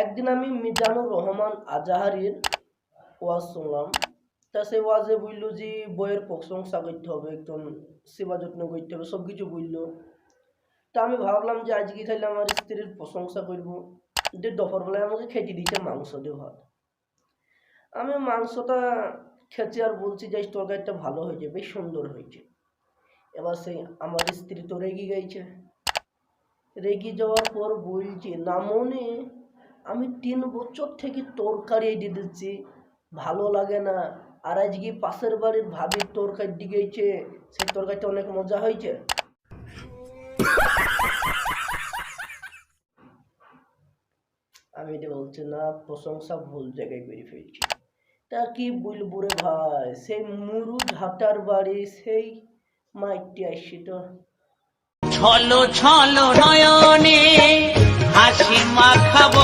একদিন আমি মিজানুর রহমান আজাহারির ওয়াজ শুনলাম। তা সে ওয়াজে বলল যে বইয়ের প্রশংসা করতে হবে, একদম সেবা যত্ন করতে হবে, সব কিছু বললো। তা আমি ভাবলাম যে আজকে তাহলে আমার স্ত্রীর প্রশংসা করবো। যে দুপুরবেলায় আমাকে খেতে দিয়েছে মাংস দিয়ে ভাত। আমি মাংসটা খেতে আর বলছি যে তরকারিটা ভালো হয়েছে, বেশ সুন্দর হয়েছে। এবার সেই আমার স্ত্রী তো রেগে গেছে। রেগে যাওয়ার পর বলছে, না মনে আমি 3 বছর থেকে তরকারি দিয়ে দিচ্ছি, ভালো লাগে না, আর আজকে পাশের বাড়ির ভাবির তরকারি দিয়ে গেছে, সেই তরকারিটা অনেক মজা হয়েছে। আমি এটা বলছি না, প্রশংসা ভুল জায়গায় করে ফেলছি। তা কি বলবো রে ভাই, সেই মুরু ঝাটার বাড়ি সেই মাইটি আসছি তো। ছলো ছলো নয়নে হাসি মাখাবো।